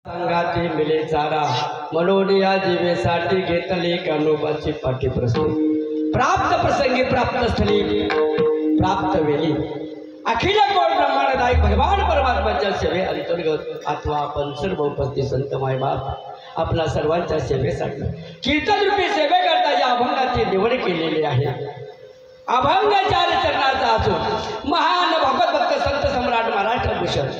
संगाती मिले चारा म्हणून या जीवेसाठी घेतली कानोबाची पाठी प्रसंगी प्राप्त प्रसंगी प्राप्त स्थळी प्राप्त वेळी अखिल कोण ब्रह्मांडदायी भगवान परमात्म्याच्या सेवे अंतर्गत अथवा आपण सर्व उपस्थित संत मायबाप आपल्या सर्वांच्या सेवेसाठी कीर्तन रूपी सेवेकरता या अभंगाची निवड केलेली आहे। अभंग चार चरणाचा असून महान भगवत भक्त संत सम्राट महाराष्ट्र भूषण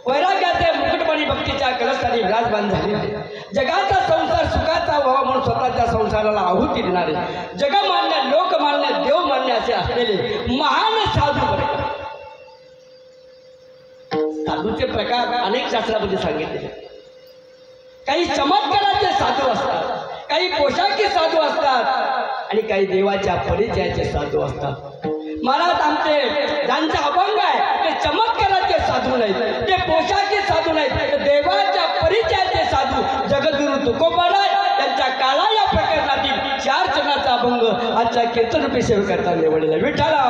वैराग्याचे मुकुटमणी भक्तीच्या कलशाने विराजमान झाले आहे। जगाचा संसार सुखाचा व्हावा म्हणून स्वतःच्या संसाराला आहुती देणारे जगमान्य लोकमान्य देवमान्य असे असलेले महान साधू साधूचे प्रकार अनेक शास्त्रामध्ये सांगितले। काही चमत्काराचे साधू असतात, काही पोशाखी साधू असतात आणि काही देवाच्या परिचयाचे साधू असतात। महाराज आमचे ज्यांचे अभंग आहे ते चमत्काराचे साधू नाहीत, ते पोशाखी साधू नाहीत, ते देवाच्या परिचयाचे साधू जगद्गुरु तुकोबाराय त्यांच्या काळा या प्रकरणातील चार चरणाचा अभंग आजच्या कीर्तन रूपी सेवेकरता निवडलेला विठ्ठला।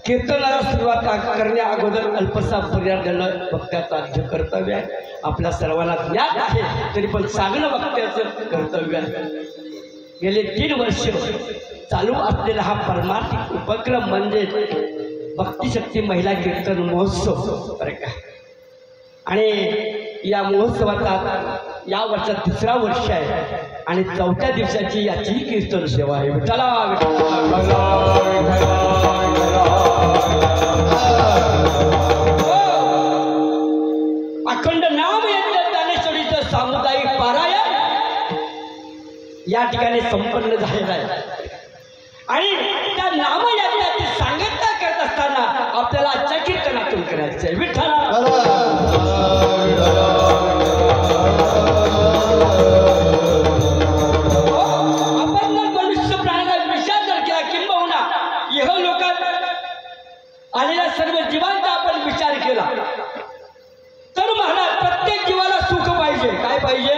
कीर्तनाला सुरुवात करण्या अगोदर अल्पसा पर्याय देणं भक्ताचा कर्तव्य आहे। आपल्या सर्वांना ज्ञात आहे तरी पण सांगणं भक्ताचं कर्तव्य आहे। गेले 3 वर्ष चालू असलेला हा परमार्थिक उपक्रम म्हणजे भक्तिशक्ती महिला कीर्तन महोत्सव बरं का। आणि या महोत्सवाचा या वर्षात 3रा वर्ष आहे आणि 4थ्या दिवसाची याची कीर्तन सेवा आहे। विठ्ठला अखंड नाम यज्ञ ज्ञानेश्वरीचं सामुदायिक पारायण या ठिकाणी संपन्न झालेलं आहे आणि त्या नामयज्ञाची सांगता करत असताना आपल्याला आजच्या कीर्तनातून करायचं आहे। विठ्ठला आपण जर मनुष्य प्राण्याचा विचार जर केला किंबहुना इह लोकात आलेल्या सर्व जीवांचा आपण विचार केला तर महाराज प्रत्येक जीवाला सुख पाहिजे। काय पाहिजे?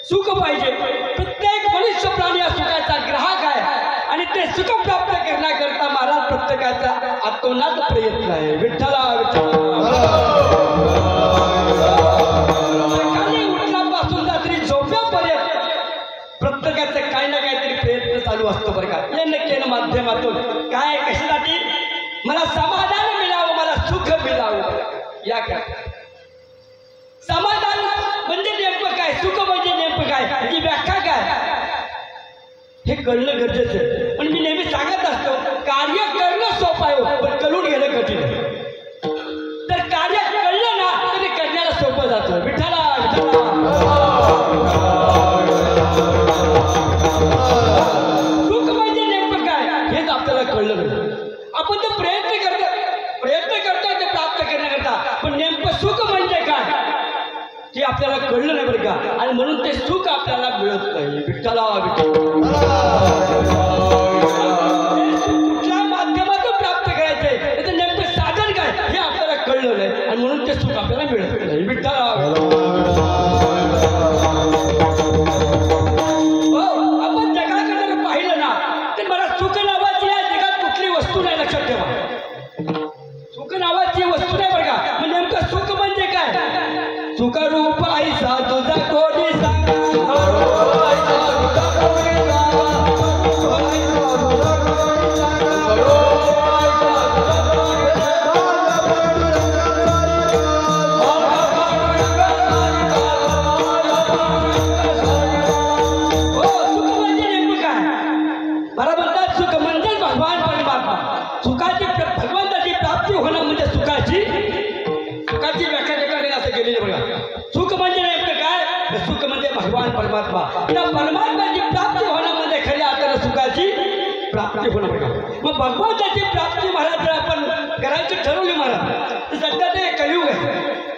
सुख पाहिजे। प्रत्येक मनुष्य प्राणी या सुखाचा ग्राहक आहे आणि ते सुख प्राप्त करण्याकरता महाराज प्रत्येकाचा आतोनात प्रयत्न आहे। विठ्ठला सकाळी उठल्यापासून रात्री झोपेपर्यंत प्रत्येकाचं काही ना काहीतरी प्रयत्न चालू असतो बरं का। या माध्यमातून काय कशासाठी? मला समाधान मिळावं, मला सुख मिळावं या काय। समाधान म्हणजे नेमकं काय, सुख म्हणजे नेमकं काय, याची व्याख्या काय हे कळणं गरजेचं आहे। पण मी नेहमी सांगत असतो कार्य करणं सोपं आहे पण कळून घेणं कठीण आहे। तर कार्य कळलं ना तरी करण्याला सोपं जातं। विठ्ठला सुख म्हणजे नेमकं काय हेच आपल्याला कळलं नाही। आपण तर प्रयत्न करतो ते प्राप्त करण्याकरता पण नेमकं सुख म्हणजे काय ते आपल्याला कळलं नाही बरं का। आणि म्हणून ते सुख आपल्याला मिळत नाही। विठ्ठला कुठल्या माध्यमातून प्राप्त करायचंय त्याचं नेमकं साधन काय हे आपल्याला कळलं नाही आणि म्हणून ते सुख आपल्याला मिळत नाही। विठ्ठला आपण जगाकडे जर पाहिलं ना तर मला सुख नावाची या जगात कुठली वस्तू नाही, लक्षात ठेवा। सुख नावाची वस्तू नाही बरं का। म्हणजे नेमकं सुख म्हणजे काय? सुखरूप ऐसा तुझा कोणी सांगा, परमात्मा त्या परमात्म्याची प्राप्ती होणं म्हणजे खऱ्या अर्थाने सुखाची प्राप्ती होणं बघा। मग भगवंताची प्राप्ती महाराज जर आपण करायची ठरवली महाराज तर सध्या ते कलियुग आहे।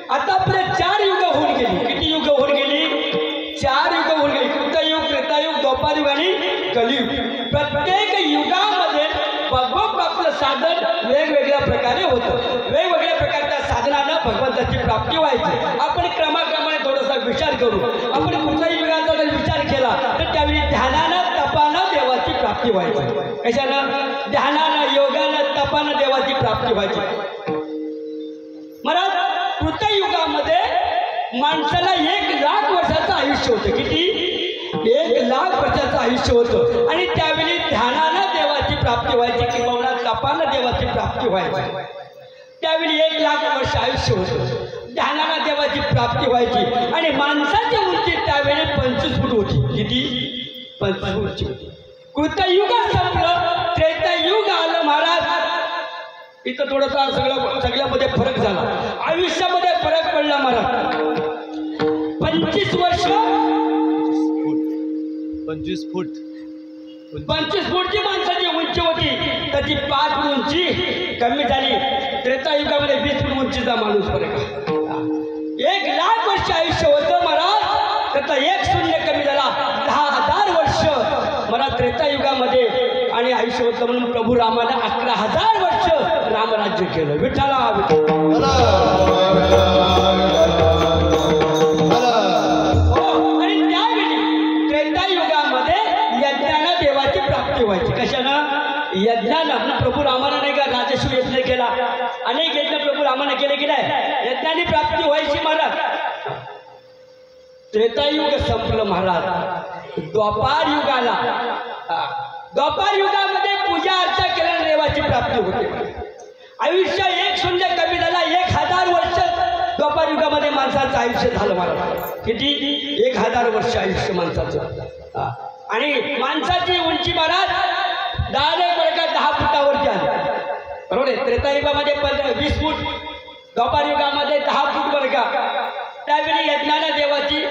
आतापर्यंत 4 युग होऊन गेली। किती युग होऊन गेली? 4 युग होऊन गेली। कृतयुग, त्रेतायुग, द्वापारयुग आणि कलियुग। प्रत्येक युगामध्ये भगवत प्राप्तीचं साधन वेगवेगळ्या प्रकारे होतं। वेगवेगळ्या प्रकारच्या साधनानं भगवंताची प्राप्ती व्हायची। आपण क्रमाक्रमाने थोडासा विचार करू। आपण कुठल्याही युगाचा जर विचार केला तर त्यावेळी ध्यानानं तपानं देवाची प्राप्ती प्राप्ती व्हायची. कशानं? ध्यानानं, योगानं, तपानं देवाची प्राप्ती व्हायची. महाराज कृतयुगामध्ये माणसाला 1,00,000 वर्षाचं आयुष्य होतं. किती? 1,00,000 वर्षाचं आयुष्य होतं. आणि त्यावेळी ध्यानानं देवाची प्राप्ती व्हायची किंवा तपानं देवाची प्राप्ती व्हायची. त्यावेळी 1,00,000 वर्ष आयुष्य होतं. ध्यानानं देवाची प्राप्ती व्हायची. आणि माणसाची उंची त्यावेळी 25 फूट होती. किती? 25 फूटची होती. कृतयुग संपलं, त्रेतायुग आलं. महाराज इथं थोडासा सगळ्यामध्ये फरक झाला, आयुष्यामध्ये फरक पडला. महाराज 25 वर्ष 25 फूट 25 फूटची माणसाची उंची होती, त्याची 5 फूट उंची कमी झाली. त्रेतायुगामध्ये 20 फूट उंचीचा माणूस फरक. 1,00,000 वर्ष आयुष्य होतं महाराज, त्याचा 1 शून्य कमी झाला. 10,000 वर्ष महाराज त्रेतायुगामध्ये आणि आयुष्य होतं. म्हणून प्रभू रामाने 11,000 वर्ष रामराज्य केलं. विठ्ठला आणि त्यावेळी त्रेतायुगामध्ये यज्ञानं देवाची प्राप्ती व्हायची. कशानं? यज्ञानं. प्रभू रामाने नाही का राजस्व यज्ञ केला, अनेक यज्ञ प्रभू रामाने केले की नाही, यज्ञानी प्राप्ती व्हायची. महाराज त्रेतायुग संपलं. महाराज द्वापार युगाला, द्वापार युगामध्ये पूजा अर्चा केल्याने देवाची प्राप्ती होते. आयुष्य 1 शून्य कमी झाला. 1,000 वर्ष द्वापार युगामध्ये माणसाचं आयुष्य झालं. महाराज किती? 1,000 वर्ष आयुष्य माणसाचं. आणि माणसाची उंची महाराज डायरेक्ट बरं का 10 फुटावरती आली. बरोबर आहे. त्रेतायुगामध्ये 20 फूट, द्वापार युगामध्ये 10 फूट बरं का. त्यावेळी यज्ञानं देवाची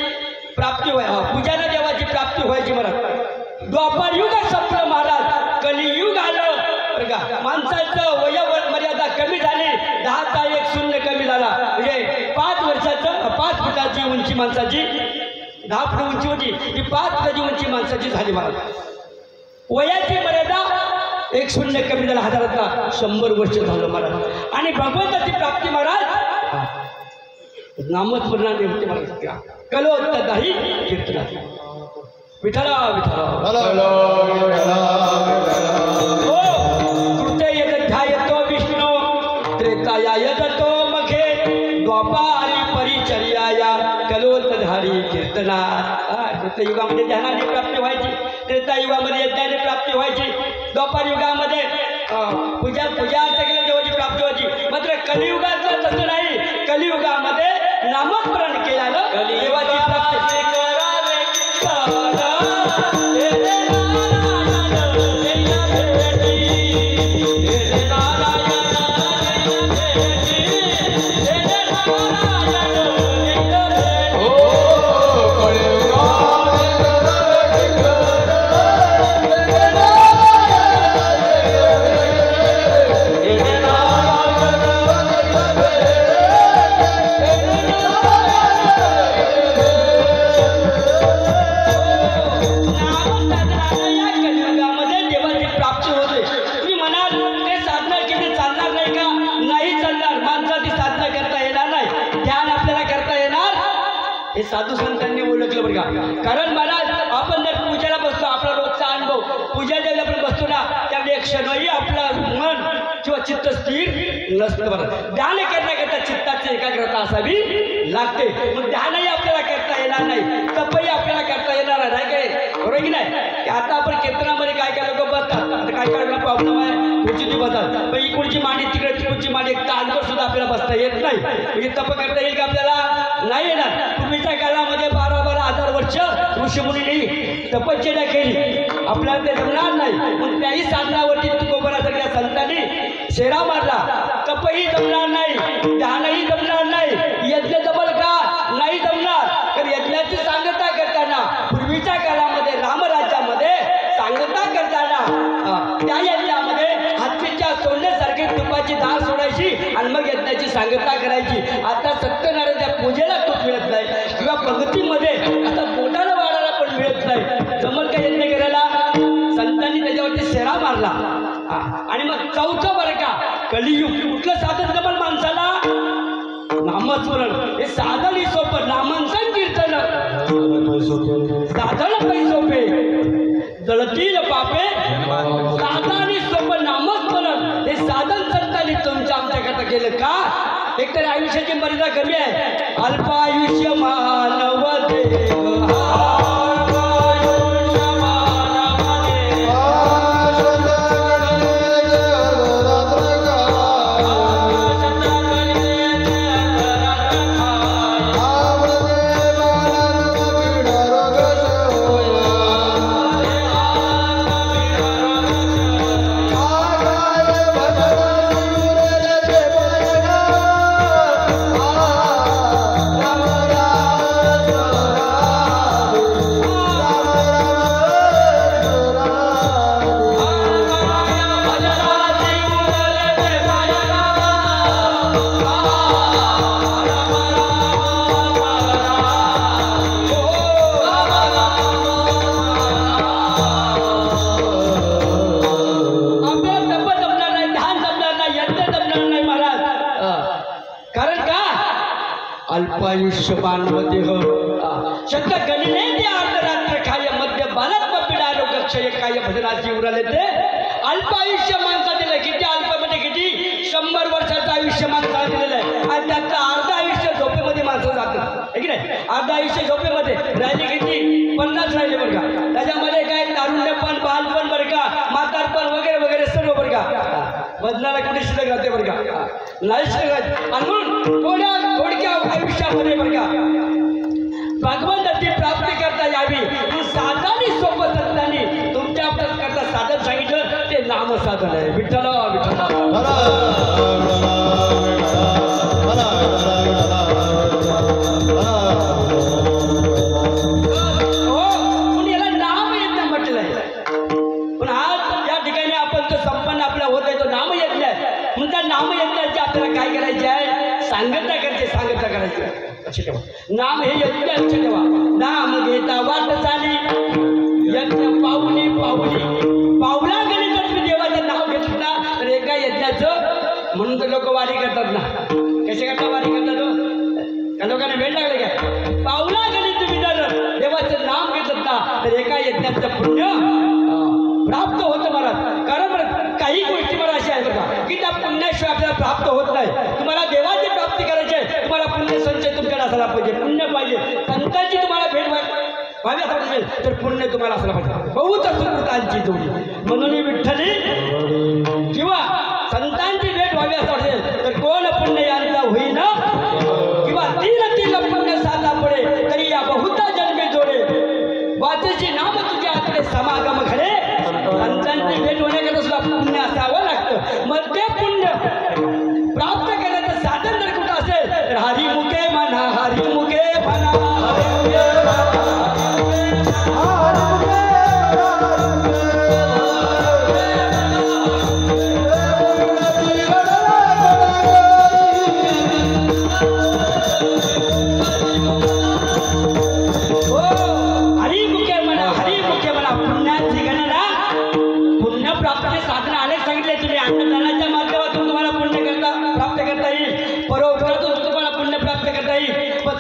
प्राप्ती पूजानं देवाची प्राप्ती व्हायची. महाराज द्वापार युग संपलं. महाराज कलियुग आलं बरं का. माणसाचं वयोवर मर्यादा कमी झाली. 10चा 1 शून्य कमी झाला. म्हणजे 5 वर्षाचं 5 फुटाची उंची माणसाची, 10 फूट उंची होती, ती 5 फुटाची उंची माणसाची झाली. महाराज वयाची मर्यादा 1 शून्य कमी झाला. हजारातला 100 वर्ष झालं. महाराज आणि भगवंताची प्राप्ती महाराज नामस्मरणाने होते. महाराज कलोत्तदाही कीर्तना. विठ्ठला विठ्ठला कृते यदध्यायतो विष्णू त्रेताया यदतो मखे द्वापारी परिचर्याया कलोत्तधारी कीर्तना. कृतयुगामध्ये ध्यानाने प्राप्ती व्हायची, त्रेतायुगामध्ये यज्ञाने प्राप्ती व्हायची, द्वापार युगामध्ये पूजा अर्चा केल्या देवाची प्राप्ती व्हायची. मात्र कलियुगातलं तसं नाही. कलियुगामध्ये नामस्मरण केल्यानं देवाची प्राप्ती. हे साधू संतांनी ओळखलं बरं का. कारण महाराज आपण जर पूजेला बसतो, आपला रोजचा अनुभव, पूजा ज्यावेळी आपण बसतो ना त्यावेळी एक क्षणही आपलं मन किंवा चित्त स्थिर नसतं. बरं ध्यान करण्याकरता चित्ताची एकाग्रता असावी लागते. मग ध्यानही आपल्याला करता येणार नाही, तपही आपल्याला करता येणार नाही. काय बरोबर की नाही? आता आपण कीर्तनामध्ये काय काय लोक बसतात, आता काय काय प्रॉब्लेम आहे, खुर्ची बसतात, पण इकडची मांडी तिकडे तिकडची मांडी, एक तासभर सुद्धा आपल्याला बसता येत नाही. म्हणजे तप करता येईल का आपल्याला? नाही येणार. पूर्वीच्या काळामध्ये 12,000 वर्ष ऋषीमुनींनी तपश्चर्या केली, आपल्याला ते जमणार नाही. मग त्याही साधनावरती तुकोबरासारख्या संतांनी शेरा मारला. तपही जमणार नाही, ध्यानही जमणार नाही, यज्ञ जमल का? नाही जमणार. तर यज्ञाची सांगता करताना पूर्वीच्या काळामध्ये रामराज्यामध्ये सांगता करताना त्या यज्ञामध्ये हत्तीच्या सोडण्यासारखी तुपाची धार सोडायची आणि मग यज्ञाची सांगता करायची. आता सत्यनारायणच्या पूजेला तूप मिळत नाही किंवा पंक्तीमध्ये आता बोटाला वाढायला पण मिळत नाही. जमल का यज्ञ करायला? संतांनी त्याच्यावरती शेरा मारला. आणि मग चौथं बरं का, कलियुग. कुठलं साधन जमल माणसाला? नामस्मरण. हे साधन ही सोपं, नामांकन कीर्तन साधन काही सोपे. जळतील पापे साधा आणि सोपं नामस्मरण हे साधन संतांनी तुमच्या आमच्याकरता केलं का? एकतर आयुष्याची मर्यादा कमी आहे. अल्पायुष्य मानव देव अल्पायुष्य मानव देह शत गणने ते अर्धरात्र काय मध्य बालक पिढा लोक क्षय काय भजनाची उराले ते अल्पायुष्य माणसा दिलं. किती अल्प म्हणजे किती 100 वर्षाचं आयुष्य माणसाला दिलेलं आहे आणि त्यातलं अर्ध आयुष्य झोपेमध्ये माणसं जातं आहे की नाही. अर्ध आयुष्य झोपेमध्ये राहिले किती 50 राहिले बरं का. त्याच्यामध्ये काय तारुण्यपण बालपण बरं का म्हातारपण वगैरे वगैरे सर्व बरं का. बदलाला कुठे शिल्लक राहते बरं का नाही शिल्लक राहते. आणि म्हणून थोडक्या आयुष्यामध्ये बरं का भगवंताची प्राप्ती करता यावी साधानी सोपं संतांनी तुमच्या करता साधन सांगितलं ते नाम साधन आहे. विठ्ठल विठ्ठल सांगता करायची लक्ष ठेवा. नाम हे यज्ञ लक्ष ठेवा. नाम घेता वाट चाली यज्ञ पाऊली पाऊली पावला गेली जर तुम्ही देवाचं नाव घेतलं ना तर एका यज्ञाचं म्हणून तर लोक वारी करतात ना. कसे करता वारी करतात का लोकांना वेळ लागले काय. पावला गेली तुम्ही जर देवाचं नाम घेतलं ना तर एका यज्ञाचं पुण्य प्राप्त होतं महाराज. कारण काही गोष्टी मला अशा आहेत बघा की त्या पुण्याशिवाय आपल्याला प्राप्त होत नाही. तुम्हाला देवाची प्राप्ती करायची आहे तुम्हाला पुण्य संचय तुमच्याकडे असायला पाहिजे. पुण्य पाहिजे. संतांची तुम्हाला भेट व्हावी असं पाहिजे तर पुण्य तुम्हाला असलं पाहिजे. बहुत सुकृतांची जोडी म्हणून विठ्ठली किंवा संतांची भेट व्हावी असं वाटेल तर कोण पुण्य यांचा होईना किंवा तीन तीन पुण्य साधा पडे तरी या बहुता जन्मे जोडे वाचेची नाम तुझ्या हातकडे समागम घडे. संतांची भेट होण्याकरता सुद्धा पुण्य असावं लागतं. मग ते पुण्य प्राप्त करण्याचं साधन जर कुठं असेल तर हरिमुखे म्हणा हरिमुखे म्हणा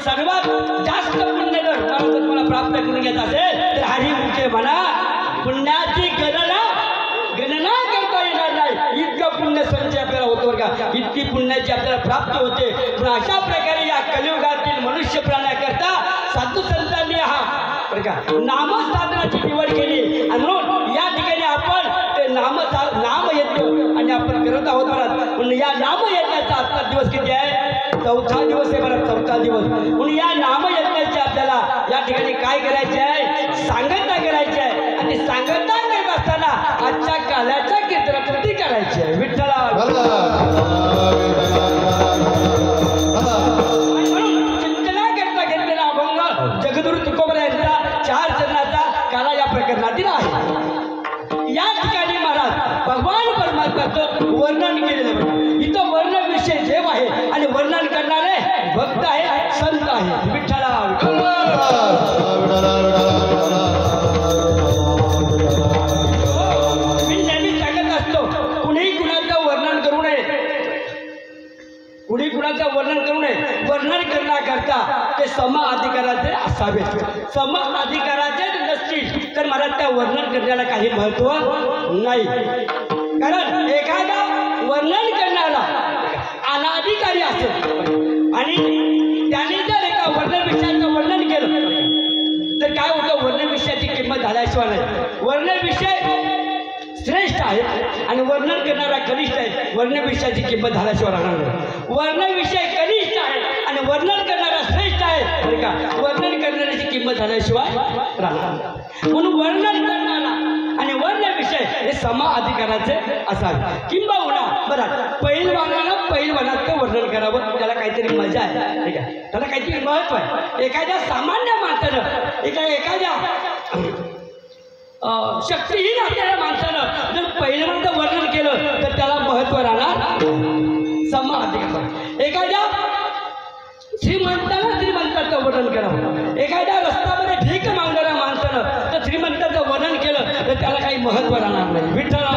सर्वात जास्त पुण्य जर मला तुम्हाला प्राप्त करून घ्यायचं असेल तर हरिमुखे म्हणा. पुण्याची गणना करता येणार नाही इतकं पुण्य संचय आपल्याला होतो बरं का. इतकी पुण्याची आपल्याला प्राप्ती होते. पण अशा प्रकारे या कलियुगातील मनुष्य प्राण्याकरता साधू संतांनी हा बरं का नामसाधनाची निवड केली आणि म्हणून या ठिकाणी आपण ते नाम यज्ञ आणि आपण करत आहोत महाराज. म्हणून या नाम यज्ञाचा आजचा दिवस किती आहे 4था दिवस आहे बरं 4था दिवस. म्हणून या नामयज्ञाची आपल्याला या ठिकाणी काय करायचे आहे सांगता करायची आहे आणि सांगता करत असताना आजच्या काल्याच्या कीर्तनाकृती करायची आहे. विठ्ठला चिंतना करता घेतलेला अभंग जगद्गुरु तुकोबरा यांचा 4 चरणाचा काला या प्रकरणातील आहे. या ठिकाणी महाराज भगवान परमात्म्याचं वर्णन केलेलं इथं वर्णन विषय देव आहे आणि वर्णन करणारे भक्त आहे संत आहे. विठ्ठला मी नेहमी सांगत असतो कुणी कुणाचं वर्णन करू नये. कुणी कुणाचं वर्णन करू नये. वर्णन करण्याकरता ते सम अधिकाराचे असावे. सम अधिकाराचे नसतील तर मला त्या वर्णन करण्याला काही महत्त्व नाही. कारण एखादा वर्णन करणारा अनाधिकारी असेल आणि त्याने जर एका वर्ण विषयाचं वर्णन केलं तर काय होतं, वर्ण विषयाची किंमत झाल्याशिवाय नाही. वर्ण विषय श्रेष्ठ आहे आणि वर्णन करणारा कनिष्ठ आहे, वर्ण विषयाची किंमत झाल्याशिवाय राहणार नाही. वर्ण विषय कनिष्ठ आहे आणि वर्णन करणारा श्रेष्ठ आहे बरं का, वर्णन करणाऱ्याची किंमत झाल्याशिवाय राहणार नाही. म्हणून वर्णन करणारा आणि वर्ण विषय हे सम अधिकाराचे असावे. किंबहुना बरं पहिलवानानं पहिलवानाचं वर्णन करावं, त्याला काहीतरी मजा आहे ठीक आहे, त्याला काहीतरी महत्व आहे. एखाद्या सामान्य माणसानं एखाद्या शक्तीहीन असलेल्या माणसानं जर पहिलवानाचं वर्णन केलं तर त्याला महत्व राहणार सम अधिकार. एखाद्या श्रीमंतानं श्रीमंताचं वर्णन करावं, एखाद्या रस्त्यामध्ये भीक मागणाऱ्या माणसानं तर श्रीमंताचं वर्णन केलं तर त्याला काही महत्व राहणार नाही. विठ्ठला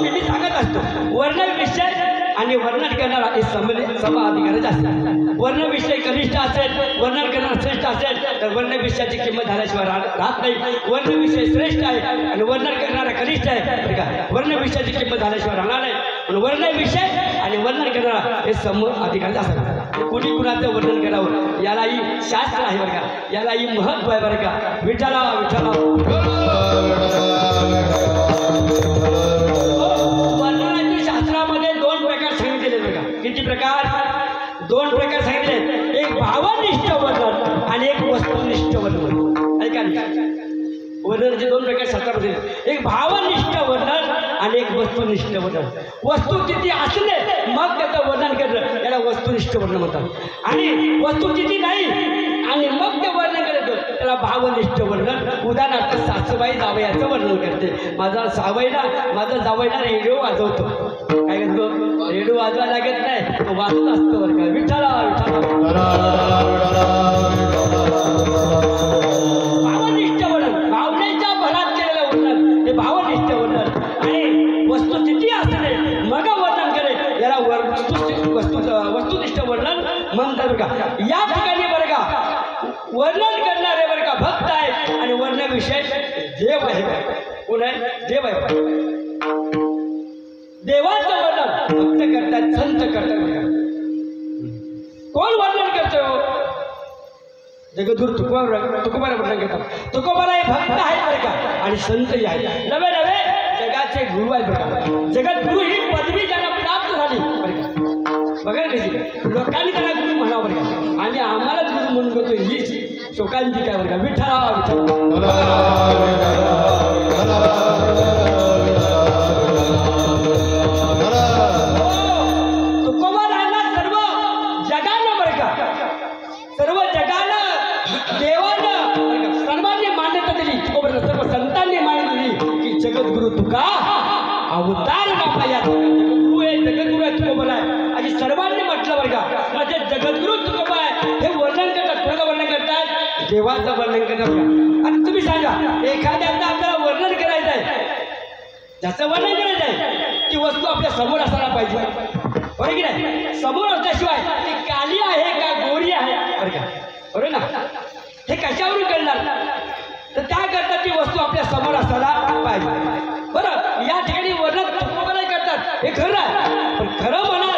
मी सांगत असतो वर्ण विषय आणि वर्णन करणारा हे सम अधिकाराचे असतात. वर्ण विषय कनिष्ठ असेल, वर्णन करणारा श्रेष्ठ असेल तर वर्ण विषयाची किंमत झाल्याशिवाय राहत नाही. वर्ण विषय श्रेष्ठ आहे आणि वर्णन करणारा कनिष्ठ आहे का, वर्ण विषयाची किंमत झाल्याशिवाय राहणार नाही. म्हणून वर्ण विषय आणि वर्णन करणारा हे सम अधिकाराचे असतात. कोणी कुणाचं वर्णन करावं यालाही शास्त्र आहे बरं का, यालाही महत्व आहे बरं का. विठ्ठला विठ्ठला वर्णनाच्या शास्त्रामध्ये दोन प्रकार सांगितलेले बरं का. किती प्रकार, दोन प्रकार सांगितले. एक भावनिष्ठ वर्णन आणि एक वस्तुनिष्ठ वर्णन. ऐका वर्णनाचे दोन प्रकार शास्त्रामध्ये, एक भावनिष्ठ वर्णन आणि एक वस्तुनिष्ठ वर्णन. वस्तुस्थिती असले मग त्याचं वर्णन करणं याला वस्तुनिष्ठ वर्णन म्हणतात, आणि वस्तुस्थिती नाही आणि मग ते वर्णन करायचं त्याला भावनिष्ठ वर्णन. उदाहरणार्थ सासूबाई जावयाचं वर्णन करते. माझा जावयाला रेडिओ वाजवतो, काय करतो, रेडिओ वाजवा लागत नाही, तो वाजत असतो बरं का. विठ्ठला विठ्ठला भावनिष्ठ वर्णन, भावनेच्या भरात केलेलं वर्णन हे भावनिष्ठ वर्णन. आणि वस्तुस्थिती असणे मग वर्णन करे याला वस्तुनिष्ठ वर्णन म्हणतात बरं का. या ठिकाणी बरं का वर्णन करणारे बरं का भक्त आहे आणि वर्ण विषय देव आहे. कोण आहे, देव आहे. देवाचं वर्णन भक्त करतात, संत करतात बरं का. कोण वर्णन करतो, जगद्गुरु तुकोबाला वर्णन करतात. तुकोबाला हे भक्त आहेत बरं का आणि संतही आहेत, नवे नवे जगाचे गुरु आहेत बरं का. जगद्गुरु ही पदवी त्यांना प्राप्त झाली बरं का. बघा कशी लोकांनी त्यांना गुरु म्हणावं बरं का, आणि आम्हाला गुरु म्हणून करतो हीच शोकांती काय बरं का. विठ्ठला तुकोबारांना सर्व जगानं बरं का, सर्व जगानं देवानं सर्वांनी मान्यता दिली. तुकोबारांना सर्व संतांनी मान्यता दिली की जगद्गुरु तुका अवतार बापा या जगद्गुरु आहे तुकोबा आहे आणि सर्वांनी म्हटलं बरं का. म्हणजे जगद्गुरु तुकोबा आहे हे वर्णन करतात. कोणाचं वर्णन करतात, देवाचं वर्णन करतात का. आणि तुम्ही सांगा एखाद्याचं आपल्याला वर्णन करायचं आहे, ज्याचं वर्णन करायचं आहे ती वस्तू आपल्या समोर असायला पाहिजे बरं की नाही. समोर असल्याशिवाय ती काली आहे का गोरी आहे बरं का, बरोबर ना. हे कशावरून कळणार, तर त्याकरता ती वस्तू आपल्या समोर असायला पाहिजे बरं. या ठिकाणी वर्णन तुकोबाला करतात हे खरं आहे, पण खरं म्हणाल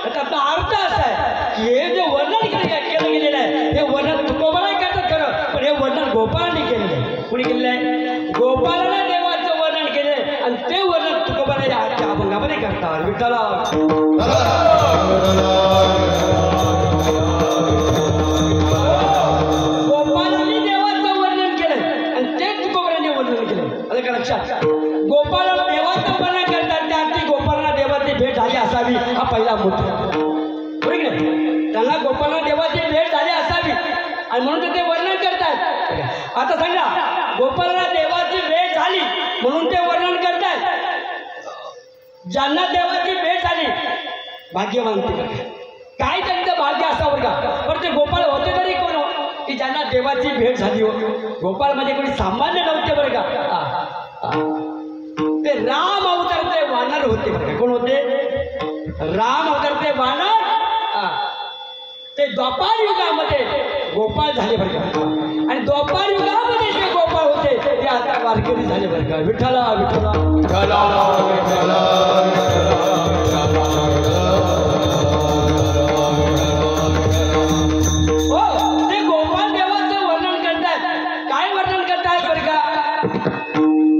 तर त्याचा अर्थ असा आहे की हे जे वर्णन केलं गेलेलं आहे हे वर्णन तुकोबाला करतात खरं, पण हे वर्णन गोपाळांनी केलेलं आहे. कुणी केलेलं आहे, गोपाळाला देवाचं वर्णन केले आणि ते वर्णन तुकोबाला या अभंगामध्ये करतात. विठ्ठला गोपाळांनी देवाचं वर्णन केलं आणि ते तुकोबाने वर्णन केलं. आलं का लक्षात. गोपाळाला देवाचं वर्णन करतात, त्याची गोपाळाला देवाची भेट झाली असावी हा पहिला मुद्दा बरोबर की नाही. त्यांना गोपाळाला देवाची भेट झाली असावी आणि म्हणून ते वर्णन करतात. आता सांगा गोपाळाला देवाची भेट झाली म्हणून ते वर्णन करतात. ज्यांना देवाची भेट झाली भाग्यवान काय त्यांचं भाग्य असावं का. पण ते गोपाळ होते तरी कोण की ज्यांना देवाची भेट झाली हो. गोपाळ म्हणजे कोणी सामान्य नव्हते बरं का. ते राम अवतारचे वानर होते बरं का. कोण होते, राम अवतारचे वानर ते द्वापार युगामध्ये गोपाळ झाले बरं का. आणि द्वापार युगामध्ये जे गोपाळ होते ते आता वारकरी झाले बरं का. विठ्ठला विठ्ठला विठ्ठला विठ्ठला हो ते गोपाळ देवाचं वर्णन करतात. काय वर्णन करतात बरं का.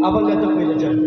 आपण त्याचं पहिलं चरण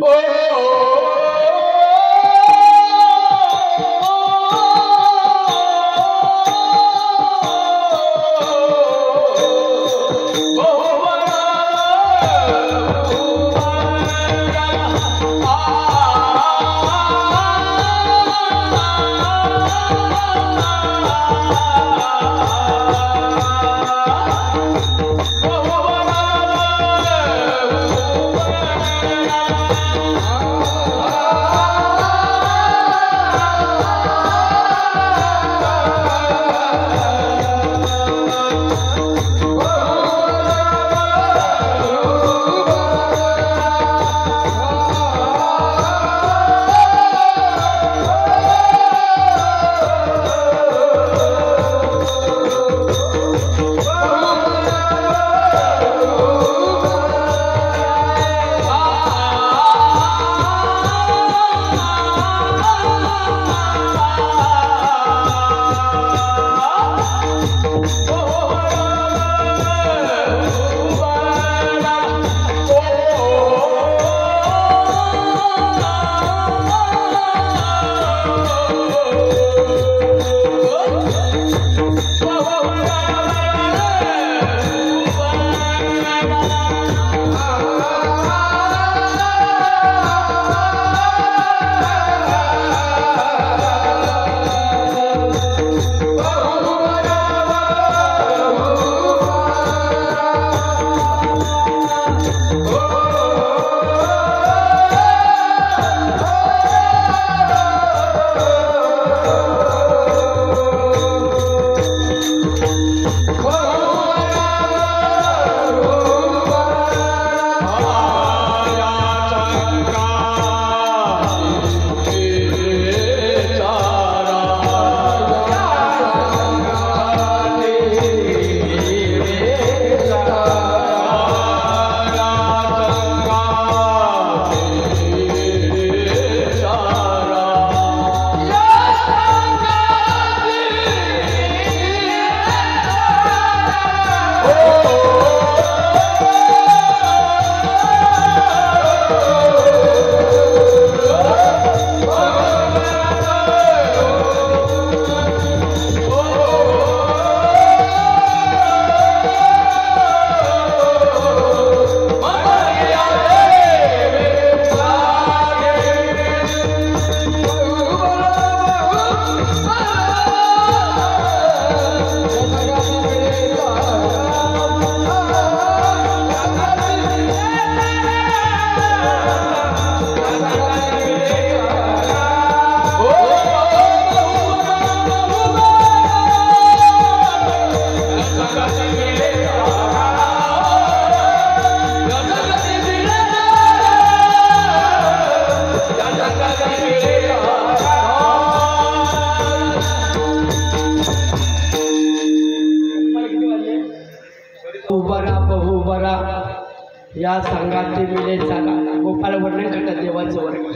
या संघाचे मिले चाला. गोपाळ वर्णन करतात देवाचं वर्णन.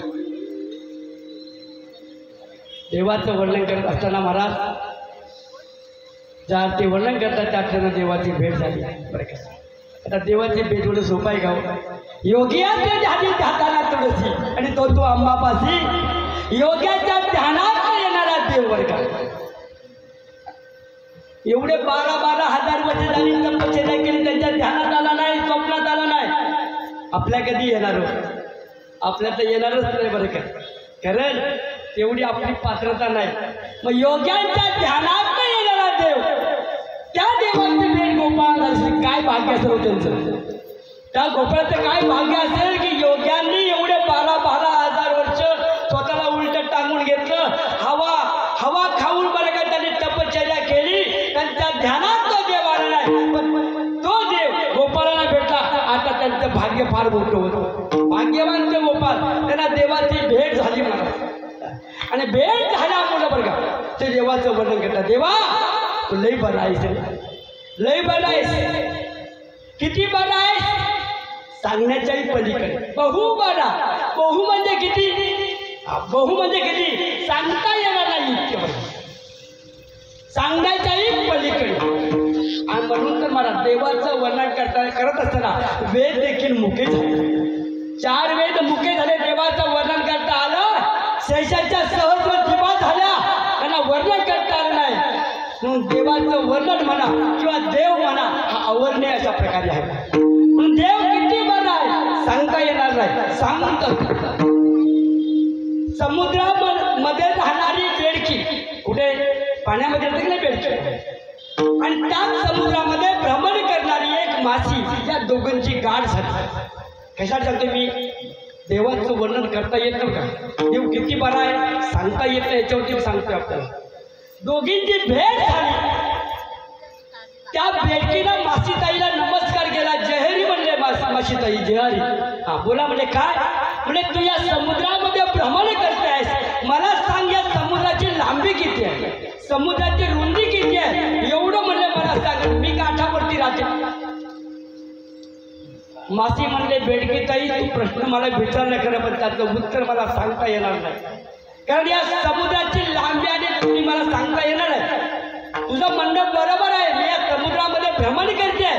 देवाचं वर्णन करत असताना महाराज ज्या ते वर्णन करतात त्या क्षणी देवाची भेट झाली बरं का. आता देवाची भेट थोडं सोपं आहे गाव. योग्याच्या ध्यानी ध्याताना तुळशी आणि तो अंबापाशी योग्याच्या ध्यानात येणारा देव बरं का. एवढे 12,000 वर्ष झाली तपश्चर्या केली त्यांच्या ध्यानात आला नाही, स्वप्नात आला नाही. आपल्या कधी येणार हो. आपल्या तर येणारच नाही बरं का. कारण तेवढी आपली पात्रता नाही. मग योग्यांच्या ध्यानात येणारा देव त्या देवाची भेट गोपाळ असेल. काय भाग्य असेल त्यांचं. त्या गोपाळाचं काय भाग्य असेल की योग्यांनी एवढे 12,000 वर्ष स्वतःला उलट टांगून घेतलं. हवा खाऊन बरं का त्यांनी तपश्चर्या केली. त्यांच्या ध्यानात तो देव आला नाही. पण तो देव गोपाळाला भेटला. आता त्यांचं भाग्य फार मोठं होतं. भाग्यवान ते गोपाळ. त्यांना देवाची भेट झाली मला. आणि भेट झाल्यामुळे बरं का ते देवाचं वर्णन करतात. देवा तू लई बरा आहेस रे, लई बरा आहेस. किती बरा आहेस सांगण्याच्याही पलीकडे. बहु बरा. बहु म्हणजे किती? बहु म्हणजे किती सांगता येणार नाही इतके बरं, सांगण्याच्याही पलीकडे. आणि म्हणून तर मला देवाचं वर्णन करत असताना वेद देखील मुके झाले. 4 वेद मुके झाले, देवाचं वर्णन करता आलं. शेषाच्या सहस्र जिभा झाल्या, त्यांना वर्णन करता आलं नाही. म्हणून देवाचं वर्णन म्हणा किंवा देव म्हणा हा अवर्णीय अशा प्रकारे आहे. म्हणून देव किती बरा आहे सांगता येणार नाही. सांगतो समुद्रामध्ये राहणारी बेडकी, कुठे पाण्यामध्ये राहते की नाही बेडकी, आणि त्याच समुद्रामध्ये भ्रमण करणारी एक माशी, या दोघांची गाठ झाली. कशाला सांगतो मी? देवाचं वर्णन करता येत नव्हतं का? देव किती बरा आहे सांगता येत नाही, याच्यावरती सांगतो आपल्याला. दोघींची भेट झाली. त्या भेटीला मासीताईला नमस्कार केला. जहेरी म्हणले मासीताई जहेरी. हा बोला म्हणजे काय? म्हणजे तू या समुद्रामध्ये भ्रमण करते आहेस, मला सांग या समुद्राची लांबी किती आहे, समुद्राची रुंदी किती आहे, एवढं म्हणले मला सांग. मी काठावरती राहते. मासी म्हणले बेडकीताई तू प्रश्न मला विचारला खरं, पण त्याचं उत्तर मला सांगता येणार नाही, कारण या समुद्राची लांबी आणि रुंदी मला सांगता येणार नाही. तुझं म्हणणं बरोबर आहे, मी या समुद्रामध्ये भ्रमण करते,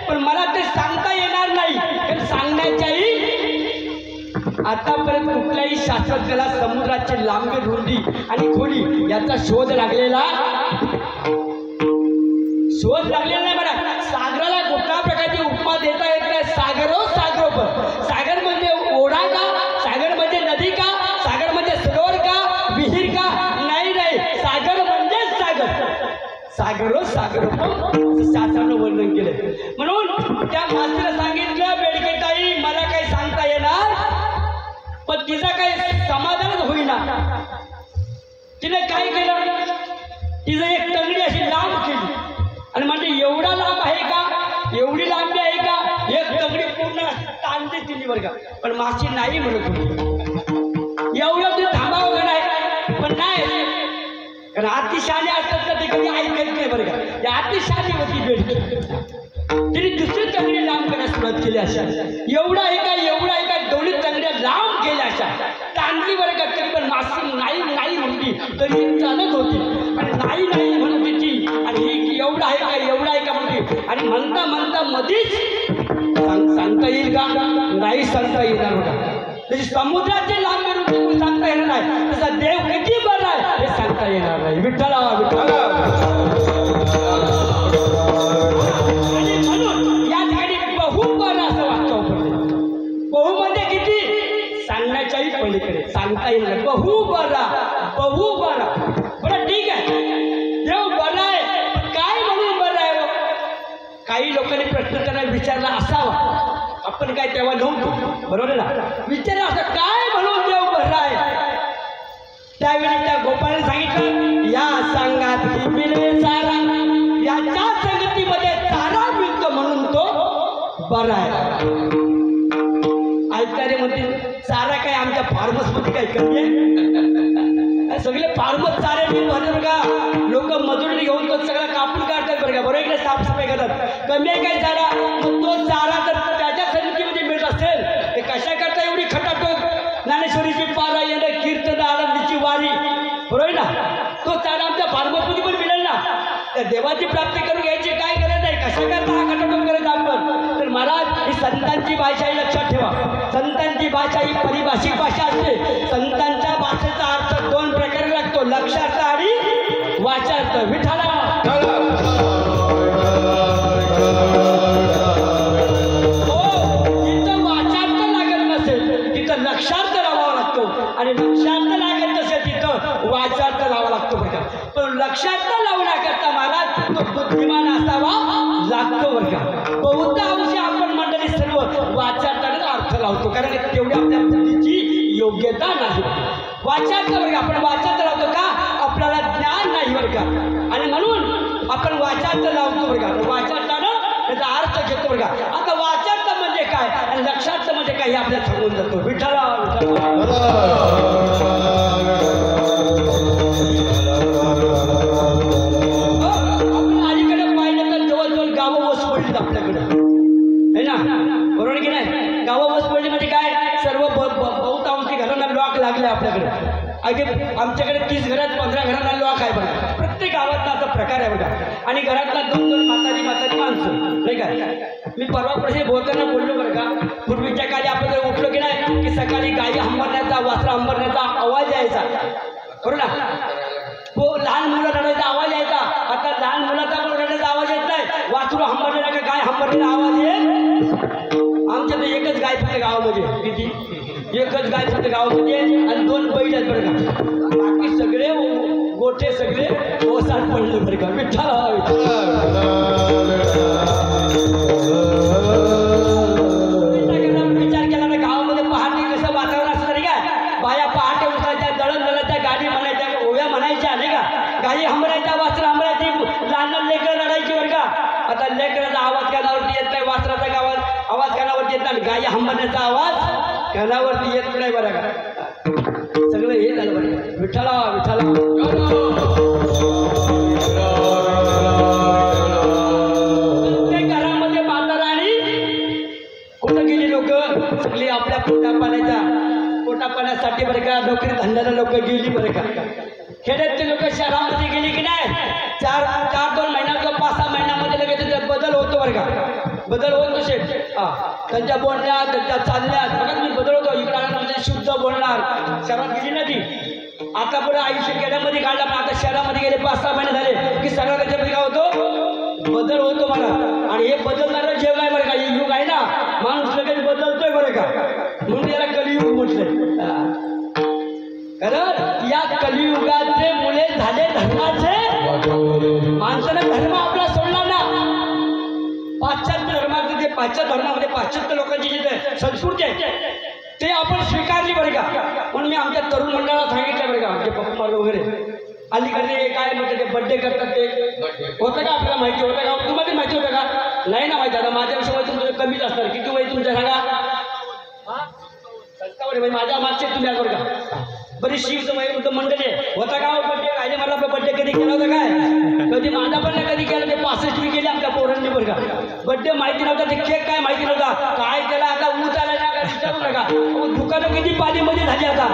पण मला ते सांगता येणार नाही. कारण सांगण्याच्याही आतापर्यंत कुठल्याही शास्त्रज्ञाला समुद्राची लांबी रुंदी आणि खोली याचा शोध लागलेला नाही. बघा सागराला कुठल्या प्रकारची उपमा देता येत नाही. सागरो सागरोपर. सागर म्हणजे ओढा का, सागर म्हणजे नदी का, सागर म्हणजे सरोवर का, विहीर का? नाही नाही, सागर म्हणजे सागर. सागरो सागरोपर शास्त्रानं वर्णन केलं. म्हणून त्या मास्तीला सांगितलं बेडकेताई मला काही सांगता येणार, पण तिचा काही समाधानच होईना. तिने काय केलं? तिचं एक तंगडी अशी लांब केली आणि म्हणजे एवढा लांब आहे का, एवढी लांबी आहे का, एक तंगडी पूर्ण ताणते तिने बरं का. पण माशी नाही म्हणत होती. एवढं ते थांबावं का नाही, पण नाही. कारण अतिशाली असतात तर ते कधी ऐकत नाही बरं का. त्या अतिशाली होती बेडकी. तिने दुसरी तंगडी लांब करायला सुरुवात केली. अशा एवढा आहे का, एवढा आहे का, दोन्ही तंगड्या लांब केल्या अशा ताणली बरं का. तरी पण मासी नाही नाही म्हणली तरी चालत होती. आणि नाही नाही म्हणत होती आणि ही एवढा आहे का, एवढा आहे का म्हणते. आणि म्हणता म्हणता मधीच सांगता येईल का? नाही सांगता येणार होता. त्याची समुद्राची लांबी रुंदी सांगता येणार नाही, तसा देव किती बरा आहे हे सांगता येणार नाही. विठ्ठला विठ्ठला. आणि म्हणून या ठिकाणी बहु बरा असं वाक्य वापरले. बहु म्हणजे किती सांगण्याच्याही पलीकडे, सांगता येणार. बहु बरा, बहु बरा. बरं ठीक आहे, देव बरा आहे, काय म्हणून बरा आहे? काही लोकांनी प्रश्न त्यांना विचारला असावा, आपण काय तेव्हा नव्हतो, बरोबर ना? विचारलं असं काय म्हणून देव बरा आहे? त्यावेळी त्या गोपाळाने सांगितलं या सांगात मिळवे चारा, याच्या संगतीमध्ये चारा मिळतो म्हणून तो बरा आहे. ऐकणारे म्हणतील चारा काय आमच्या फार्मसमध्ये काय कमी आहे? सगळे फार्मस चारे बरं का, लोक मजुरी घेऊन तो सगळं कापून काढतात बरं का, बरोबर इकडे साफसफाई करतात. कमी आहे काय चारा? मग तो चारा जर त्याच्या संगतीमध्ये मिळत असेल ते कशा करता एवढी खटाटोक, ज्ञानेश्वरीची पारायण, कीर्तन, आनंदीची वारी, बरोबर ना? तो चारा आमच्या फार्मसमध्ये पण मिळेल ना. त्या देवाची प्राप्ती करून घ्यायची काय गरज आहे, कशा करता हा खटाटोक करायचा आपण? तर महाराज ही संतांची भाषा ही लक्षात ठेवा. संतांची भाषा ही परिभाषिक भाषा असते. संतांच्या भाषेचा अर्थ 2 प्रकारे लागतो, लक्षार्थ आणि वाचार्थ. विठ्ठला तिथं वाचार्थ लागत नसेल तिथं लक्षार्थ लावावा लागतो, आणि लक्षार्थ लागत नसेल तिथं वाचार्थ लावावा लागतो बरं का. पण लक्षार्थ लावण्याकरता महाराज तो बुद्धिमान असावा लागतो बरं का. बहुत अंशी आपण मंडळी सर्व वाचार्थानेच अर्थ लावतो, कारण तेवढी आपल्या बुद्धीची योग्यता नाही. वाचार्थ बरं का, आपण वाचार्थ लावतो का? आपल्याला ज्ञान नाही बरं का, आणि म्हणून आपण वाचार्थ लावतो बरं का. वाचार्थानं त्याचा अर्थ घेतो बरं का. आता वाचार्थ म्हणजे काय आणि लक्षार्थ म्हणजे काय हे आपल्याला सांगून जातो. विठ्ठला विठ्ठला. काही आमच्याकडे 30 घरात 15 घरांना लोक आहे बघा. प्रत्येक गावातला असा प्रकार आहे बघा. आणि घरातला 2-2 म्हातारी माणसं नाही का. मी परवाप्रशी बोलताना बोललो बरं का. पूर्वीच्या काळी आपण जर उठलो की नाही की सकाळी गाई हंबरण्याचा वासरा हंबरण्याचा आवाज यायचा बरोबर ना. हो लहान मुलं रडायचा आवाज यायचा. आता लहान मुलाचा पण रडायचा आवाज येत नाही. वासरू हंबरलेला का गाय हंबरलेला आवाज येत. आमच्या तर एकच गाय फक्त गावामध्ये. किती एकच गाय फक्त गावामध्ये आणि 2 बैल आहेत बरं का. बाकी सगळे गोठे सगळे ओसाड पडले बरं का. विचार केला ना गावामध्ये पहाटे कसं वातावरण असतं नाही का. बाया पहाटे उठायच्या दळणदळाच्या गाडी म्हणायच्या ओव्या म्हणायच्या नाही का. गाई हंबरायच्या वासरं हंबरायची लहान लहान लेकरं रडायची बरं का. आता लेकराचा आवाज कानावरती येत नाही. वासराचा आवाज कानावरती येत नाही. गाई हंबरण्याचा आवाज कानावरती येत नाही बरं का. सगळं हे झालं बरं. विठ्ठला विठ्ठला. प्रत्येक घरामध्ये माता राणी कुठं गेली लोक सगळी आपल्या पोटापाण्यासाठी बरं का. नोकरी धंद्याला लोक गेली बरं का. खेड्यातले लोक शहरामध्ये गेली की नाही. 4-2 महिन्यात 5-6 महिन्यामध्ये लगेच त्याच्यात बदल होतो बरं का. बदल होत नसेल त्यांच्या बोलण्यात त्यांच्या चालण्यात बघा तुम्ही बदल होतो. इकडे म्हणजे शुद्ध बोलणार. शहरात गेली ना ती. आता पुढे आयुष्य खेड्यामध्ये काढला पण आता शहरामध्ये गेले 5-6 महिने झाले की सगळं त्याच्यामध्ये काय होतो बदल होतो मला. आणि हे बदलणारं जेव्हा आहे बरं का. हे युग आहे ना माणूस लगेच बदलतोय बरं का. म्हणून याला कलियुग म्हटलंय. कारण या कलियुगाचे मुले झाले धर्माचे. माणसानं धर्म आपला सोडला ना. पाश्चात्य धर्माचे जे पाश्चात्य पाश्चात्य लोकांची जी संस्कृती आहे ते आपण स्वीकारली बरं का. म्हणून मी आमच्या तरुण मंडळाला सांगितलं बरं का. आमचे पप्पा वगैरे अलीकडे काय म्हणते ते बड्डे करतात ते होतं का आपल्याला माहिती होतं का. तुम्हाला माहिती होतं का. नाही ना माहिती. आता माझ्यापेक्षा वय तुमचं कमीच असणार. किती वय तुमच्या सांगा. म्हणजे माझ्या मागचे तुम्ही आज बरं का. बरीचशी वयोवृद्ध मंडळी होता का बड्डे. आईने मला बड्डे कधी केला होता काय. कधी माझा पण नाही कधी केला. ते 65 मी केले आमच्या पोरांनी बरं का. बड्डे माहिती नव्हता. ते केक काय माहिती नव्हता. काय त्याला आता ऊस आला ना काय विचारू नका. दुकानं किती पाणीमध्ये झाली. आता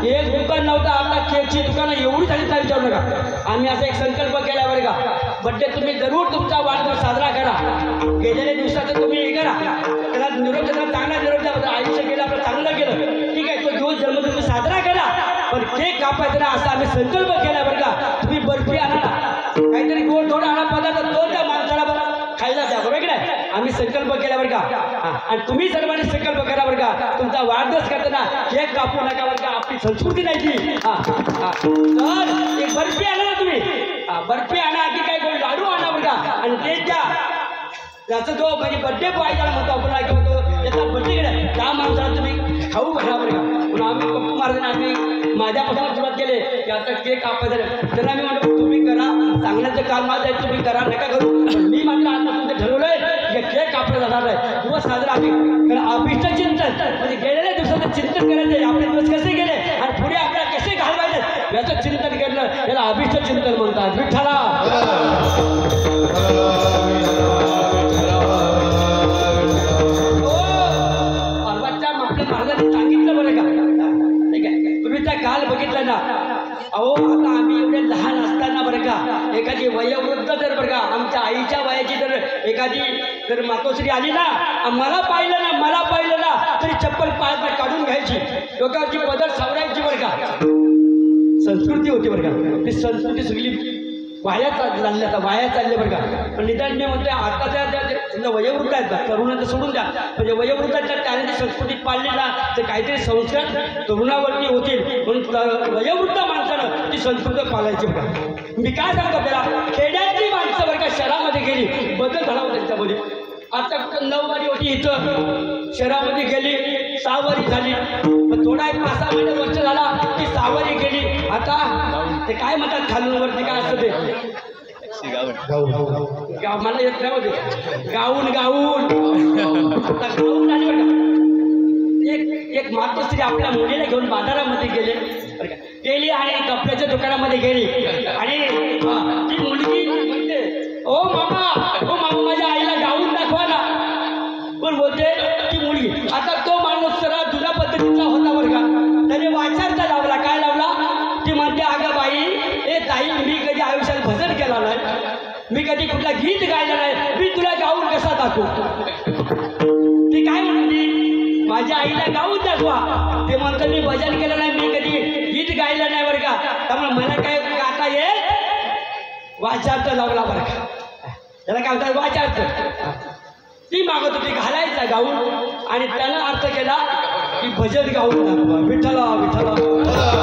एक दुकान नव्हतं. आता केकची दुकानं एवढी झाली तर विचारू नका. आम्ही असा एक संकल्प केला बरं का. बड्डे तुम्ही जरूर तुमचा वाढदिवस साजरा करा. गेलेल्या दिवसाचं तुम्ही हे करा. त्याला निरोप देता चांगला निरोप द्या. आयुष्य गेलं आपलं चांगलं गेलं ठीक आहे. तो दिवस जन्म तुम्ही साजरा करा पण केक कापायचं ना असा आम्ही संकल्प केला बरं का. तुम्ही बर्फी आणा काहीतरी गोड थोडा आणा पदार्थ तो त्या माणसाला बरं खायला द्या बरोबर की नाही. आम्ही संकल्प केला बरं का. आणि तुम्ही सर्वांनी संकल्प करा बरं का. तुमचा वाढदिवस करताना केक कापू नका बरं का. आपली संस्कृती नाही ती. तर एक बर्फी आणा ना तुम्ही. बर्फी आणा की काही कोणी लाडू आणा बरं का. आणि ते द्या. त्याचा जो म्हणजे बड्डे बॉय ज्याला म्हणतो आपण काय म्हणतो त्याचा बड्डे केला त्या माणसाला तुम्ही खाऊ घाला बरं का. म्हणून आम्ही पप्पू महाराजांनी आम्ही माझ्यापासून सुरुवात केली की आता केक कापायचं. त्यांना आम्ही म्हणतो तुम्ही करा. सांगण्याचं काम माझं आहे. तुम्ही करा नका करू. मी मात्र आजपासून ते ठरवलंय की केक कापला जाणार आहे. दिवस साजरा आम्ही कारण अभिष्ट चिंतन म्हणजे गेलेल्या दिवसाचं चिंतन करायचं. आपले दिवस कसे गेले आणि पुढे आपल्याला कसे घालवायचे याचं चिंतन करणं याला अभिष्ट चिंतन म्हणतात. विठ्ठला महाराजांनी सांगितलं बरं का. ठीक आहे. तुम्ही त्या काल बघितलं ना. अहो आता आम्ही एवढे लहान असताना बरं का एखादी वयोवृद्ध जर बरं का आमच्या आईच्या वयाची जर एखादी जर मातोश्री आली ना मला पाहिलं ना तरी चप्पल पाय काढून घ्यायची. डोक्यावरची पदर सावरायची बरं का. संस्कृती होती बरं का. ती संस्कृती सगळी वाया चालले बरं का. पण निदान मी म्हणतोय आताच्या ज्या वयोवृद्ध आहेत ना तरुणांचं सोडून द्या म्हणजे वयोवृद्धाच्या त्याने संस्कृती पाळली ना तर काहीतरी संस्कार तरुणावरती होतील. म्हणून वयोवृद्ध माणसानं ती संस्कृती पाळायची बरं का. मी काय सांगतो आपल्याला खेड्यातली माणसं बरं का शहरामध्ये गेली बदल झाला होता त्यांच्यामध्ये. आता 9 वारी होती इथं शहरामध्ये गेली 6 वारी झाली. पण थोडा एक 5-6 महिने वर्ष झाला की 6 वारी गेली. आता ते काय म्हणतात खालून वरती काय असतं ते मला येत नाही होते गाऊन झाली बरं का. एक मातोश्री आपल्या मुलीला घेऊन बाजारामध्ये गेली आणि कपड्याच्या दुकानामध्ये गेली आणि ती मुलगी म्हणते ओ मामा माझ्या आईला गाऊन दाखवा ना. पण बोलते ती मुलगी. आता तो माणूस जरा जुन्या पद्धतीचा होता बरं का. त्याने वाचारता लावला काय लावला मी कधी कुठला गीत गायला नाही, मी तुला गाऊन कसा दाखवू? ती काय म्हणते, माझ्या आईला गाऊन दाखवा. ते म्हणतो मी भजन केलं नाही, मी कधी गीत गायलं नाही बरं का, त्यामुळे मला काय गाता येत, वाचार्थ लावला बरं का. त्याला काय म्हणतात वाचार्थ. ती मागत होती घालायचा गाऊन, आणि त्यानं अर्थ केला की भजन गाऊन दाखवा, विठ्ठला विठ्ठला.